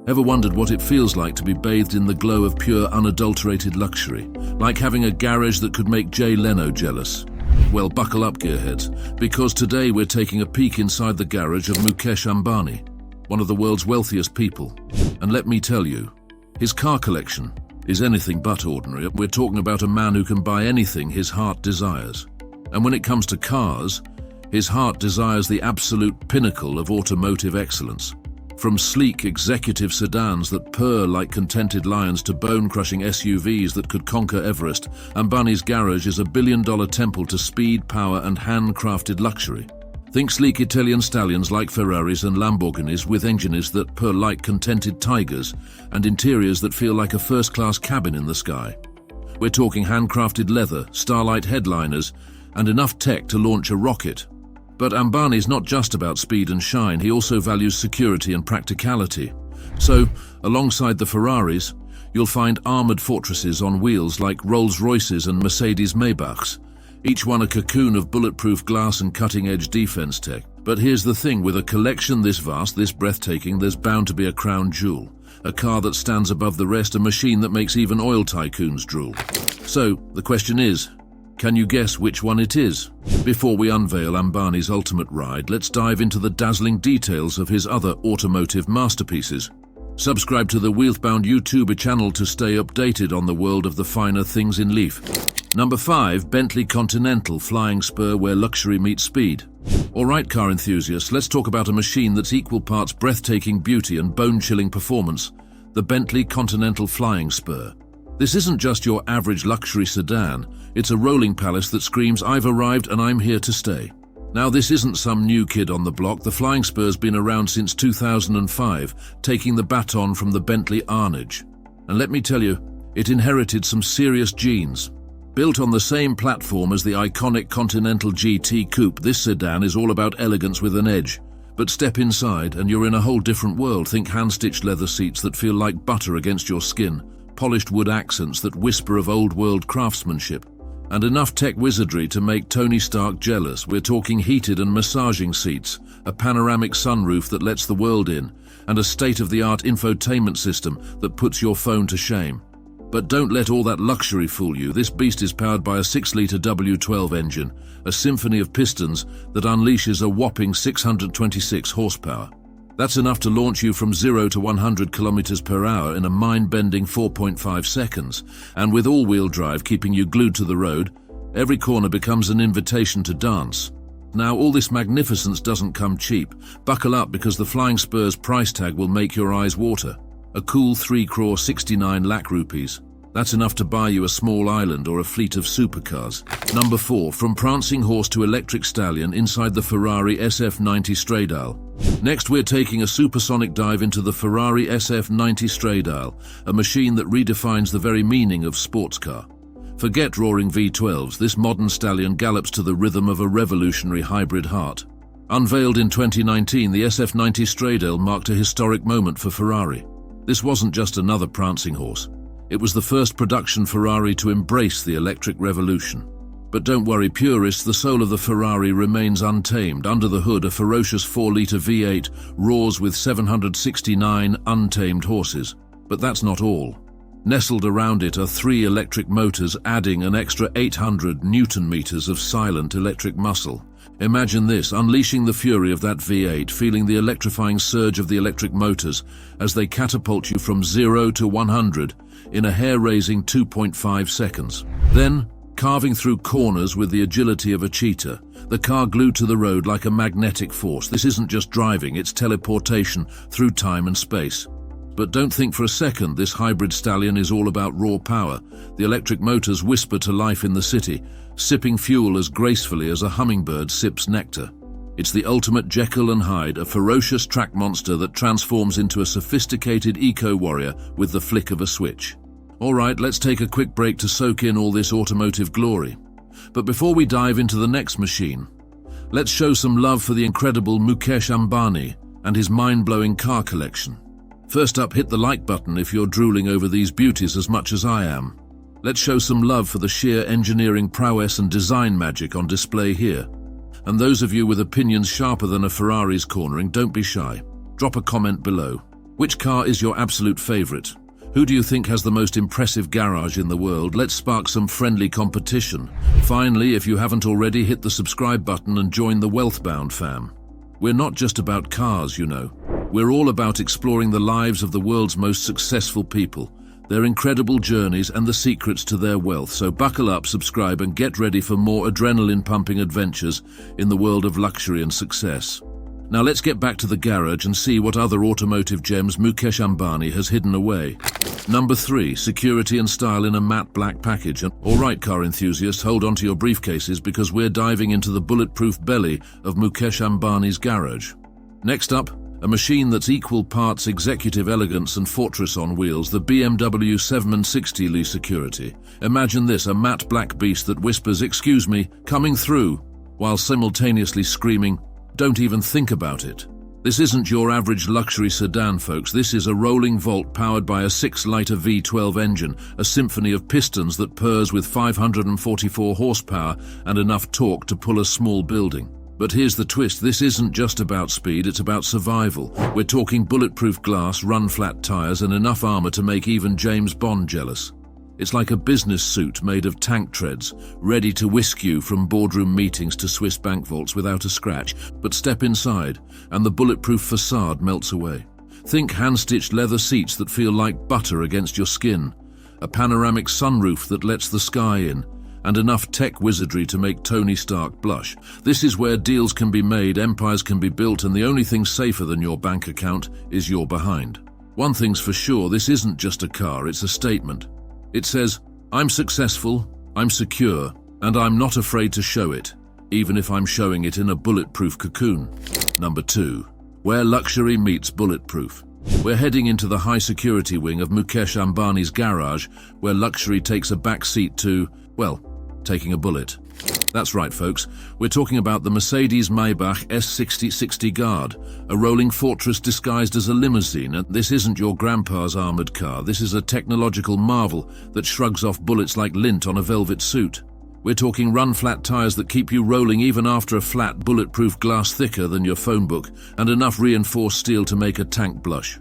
Ever wondered what it feels like to be bathed in the glow of pure, unadulterated luxury? Like having a garage that could make Jay Leno jealous? Well, buckle up, gearheads, because today we're taking a peek inside the garage of Mukesh Ambani, one of the world's wealthiest people. And let me tell you, his car collection is anything but ordinary. We're talking about a man who can buy anything his heart desires. And when it comes to cars, his heart desires the absolute pinnacle of automotive excellence. From sleek executive sedans that purr like contented lions to bone-crushing SUVs that could conquer Everest, Ambani's garage is a billion-dollar temple to speed, power, and handcrafted luxury. Think sleek Italian stallions like Ferraris and Lamborghinis with engines that purr like contented tigers and interiors that feel like a first-class cabin in the sky. We're talking handcrafted leather, starlight headliners, and enough tech to launch a rocket. But Ambani's not just about speed and shine, he also values security and practicality. So, alongside the Ferraris, you'll find armored fortresses on wheels like Rolls-Royces and Mercedes-Maybachs, each one a cocoon of bulletproof glass and cutting-edge defense tech. But here's the thing, with a collection this vast, this breathtaking, there's bound to be a crown jewel. A car that stands above the rest, a machine that makes even oil tycoons drool. So, the question is, can you guess which one it is? Before we unveil Ambani's ultimate ride, let's dive into the dazzling details of his other automotive masterpieces. Subscribe to the Wheelbound YouTuber channel to stay updated on the world of the finer things in leaf. Number 5, Bentley Continental Flying Spur, where luxury meets speed. Alright, car enthusiasts, let's talk about a machine that's equal parts breathtaking beauty and bone-chilling performance, the Bentley Continental Flying Spur. This isn't just your average luxury sedan, it's a rolling palace that screams, "I've arrived and I'm here to stay." Now, this isn't some new kid on the block. The Flying Spur's been around since 2005, taking the baton from the Bentley Arnage. And let me tell you, it inherited some serious genes. Built on the same platform as the iconic Continental GT Coupe, this sedan is all about elegance with an edge. But step inside and you're in a whole different world. Think hand-stitched leather seats that feel like butter against your skin, polished wood accents that whisper of old-world craftsmanship, and enough tech wizardry to make Tony Stark jealous. We're talking heated and massaging seats, a panoramic sunroof that lets the world in, and a state-of-the-art infotainment system that puts your phone to shame. But don't let all that luxury fool you. This beast is powered by a 6-litre W12 engine, a symphony of pistons that unleashes a whopping 626 horsepower. That's enough to launch you from 0 to 100 kilometers per hour in a mind-bending 4.5 seconds. And with all-wheel drive keeping you glued to the road, every corner becomes an invitation to dance. Now, all this magnificence doesn't come cheap. Buckle up, because the Flying Spur's price tag will make your eyes water. A cool 3 crore 69 lakh rupees. That's enough to buy you a small island or a fleet of supercars. Number 4, from prancing horse to electric stallion inside the Ferrari SF90 Stradale. Next, we're taking a supersonic dive into the Ferrari SF90 Stradale, a machine that redefines the very meaning of sports car. Forget roaring V12s, this modern stallion gallops to the rhythm of a revolutionary hybrid heart. Unveiled in 2019, the SF90 Stradale marked a historic moment for Ferrari. This wasn't just another prancing horse. It was the first production Ferrari to embrace the electric revolution. But don't worry, purists, the soul of the Ferrari remains untamed. Under the hood, a ferocious 4-litre V8 roars with 769 untamed horses. But that's not all. Nestled around it are 3 electric motors, adding an extra 800 Newton-meters of silent electric muscle. Imagine this, unleashing the fury of that V8, feeling the electrifying surge of the electric motors as they catapult you from 0 to 100 in a hair-raising 2.5 seconds. Then, carving through corners with the agility of a cheetah, the car glued to the road like a magnetic force. This isn't just driving, it's teleportation through time and space. But don't think for a second this hybrid stallion is all about raw power. The electric motors whisper to life in the city, sipping fuel as gracefully as a hummingbird sips nectar. It's the ultimate Jekyll and Hyde, a ferocious track monster that transforms into a sophisticated eco-warrior with the flick of a switch. Alright, let's take a quick break to soak in all this automotive glory. But before we dive into the next machine, let's show some love for the incredible Mukesh Ambani and his mind-blowing car collection. First up, hit the like button if you're drooling over these beauties as much as I am. Let's show some love for the sheer engineering prowess and design magic on display here. And those of you with opinions sharper than a Ferrari's cornering, don't be shy. Drop a comment below. Which car is your absolute favorite? Who do you think has the most impressive garage in the world? Let's spark some friendly competition. Finally, if you haven't already, hit the subscribe button and join the Wealthbound fam. We're not just about cars, you know. We're all about exploring the lives of the world's most successful people, their incredible journeys and the secrets to their wealth. So buckle up, subscribe and get ready for more adrenaline-pumping adventures in the world of luxury and success. Now let's get back to the garage and see what other automotive gems Mukesh Ambani has hidden away. Number 3, security and style in a matte black package. And alright car enthusiasts, hold on to your briefcases because we're diving into the bulletproof belly of Mukesh Ambani's garage. Next up, a machine that's equal parts executive elegance and fortress on wheels, the BMW 760 Security. Imagine this, a matte black beast that whispers, "Excuse me, coming through," while simultaneously screaming, "Don't even think about it." This isn't your average luxury sedan, folks. This is a rolling vault powered by a 6-liter V12 engine, a symphony of pistons that purrs with 544 horsepower and enough torque to pull a small building. But here's the twist, this isn't just about speed, it's about survival. We're talking bulletproof glass, run-flat tires, and enough armor to make even James Bond jealous. It's like a business suit made of tank treads, ready to whisk you from boardroom meetings to Swiss bank vaults without a scratch. But step inside, and the bulletproof facade melts away. Think hand-stitched leather seats that feel like butter against your skin, a panoramic sunroof that lets the sky in, and enough tech wizardry to make Tony Stark blush. This is where deals can be made, empires can be built, and the only thing safer than your bank account is your behind. One thing's for sure, this isn't just a car, it's a statement. It says, "I'm successful, I'm secure, and I'm not afraid to show it, even if I'm showing it in a bulletproof cocoon." Number 2, where luxury meets bulletproof. We're heading into the high security wing of Mukesh Ambani's garage, where luxury takes a back seat to, well, taking a bullet. That's right, folks. We're talking about the Mercedes-Maybach S660 Guard, a rolling fortress disguised as a limousine. And this isn't your grandpa's armored car. This is a technological marvel that shrugs off bullets like lint on a velvet suit. We're talking run-flat tires that keep you rolling even after a flat, bulletproof glass thicker than your phone book, and enough reinforced steel to make a tank blush.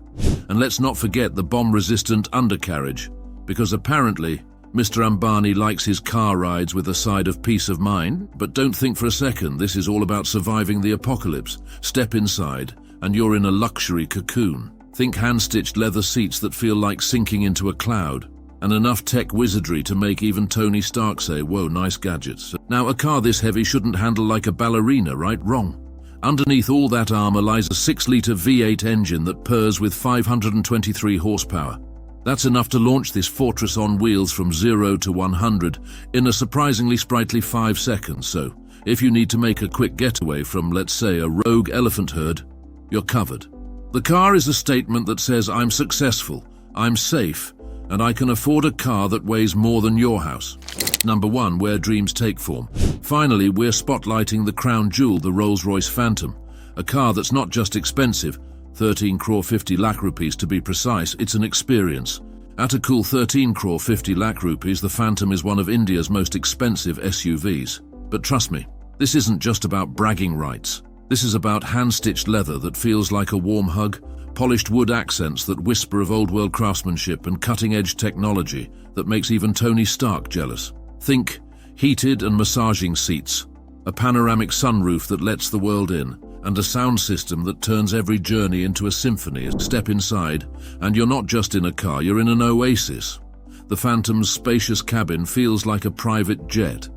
And let's not forget the bomb-resistant undercarriage, because apparently Mr. Ambani likes his car rides with a side of peace of mind. But don't think for a second this is all about surviving the apocalypse. Step inside, and you're in a luxury cocoon. Think hand-stitched leather seats that feel like sinking into a cloud, and enough tech wizardry to make even Tony Stark say, "Whoa, nice gadgets." Now, a car this heavy shouldn't handle like a ballerina, right? Wrong. Underneath all that armor lies a 6-liter V8 engine that purrs with 523 horsepower. That's enough to launch this fortress on wheels from 0 to 100 in a surprisingly sprightly 5 seconds. So, if you need to make a quick getaway from, let's say, a rogue elephant herd, you're covered. The car is a statement that says, "I'm successful, I'm safe, and I can afford a car that weighs more than your house." Number 1, where dreams take form. Finally, we're spotlighting the crown jewel, the Rolls-Royce Phantom, a car that's not just expensive, 13 crore 50 lakh rupees to be precise, it's an experience. At a cool 13 crore 50 lakh rupees, the Phantom is one of India's most expensive SUVs. But trust me, this isn't just about bragging rights. This is about hand-stitched leather that feels like a warm hug, polished wood accents that whisper of old-world craftsmanship, and cutting-edge technology that makes even Tony Stark jealous. Think heated and massaging seats, a panoramic sunroof that lets the world in, and a sound system that turns every journey into a symphony. Step inside, and you're not just in a car, you're in an oasis. The Phantom's spacious cabin feels like a private jet,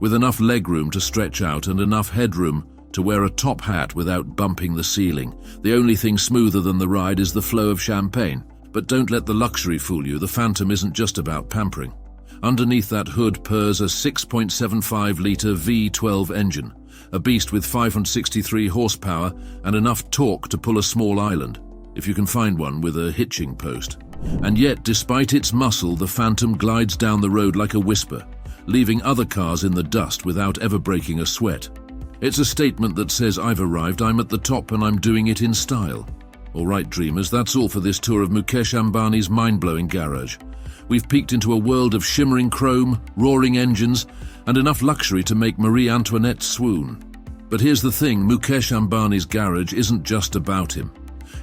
with enough legroom to stretch out and enough headroom to wear a top hat without bumping the ceiling. The only thing smoother than the ride is the flow of champagne. But don't let the luxury fool you, the Phantom isn't just about pampering. Underneath that hood purrs a 6.75-liter V12 engine, a beast with 563 horsepower and enough torque to pull a small island, if you can find one with a hitching post. And yet, despite its muscle, the Phantom glides down the road like a whisper, leaving other cars in the dust without ever breaking a sweat. It's a statement that says, "I've arrived, I'm at the top, and I'm doing it in style." All right, dreamers, that's all for this tour of Mukesh Ambani's mind-blowing garage. We've peeked into a world of shimmering chrome, roaring engines, and enough luxury to make Marie Antoinette swoon. But here's the thing, Mukesh Ambani's garage isn't just about him.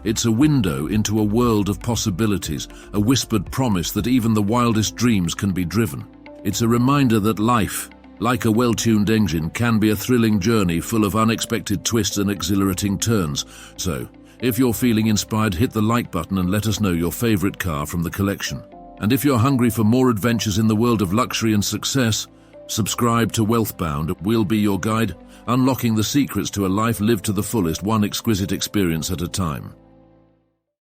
It's a window into a world of possibilities, a whispered promise that even the wildest dreams can be driven. It's a reminder that life, like a well-tuned engine, can be a thrilling journey full of unexpected twists and exhilarating turns. So, if you're feeling inspired, hit the like button and let us know your favorite car from the collection. And if you're hungry for more adventures in the world of luxury and success, subscribe to Wealthbound. We'll be your guide, unlocking the secrets to a life lived to the fullest, one exquisite experience at a time.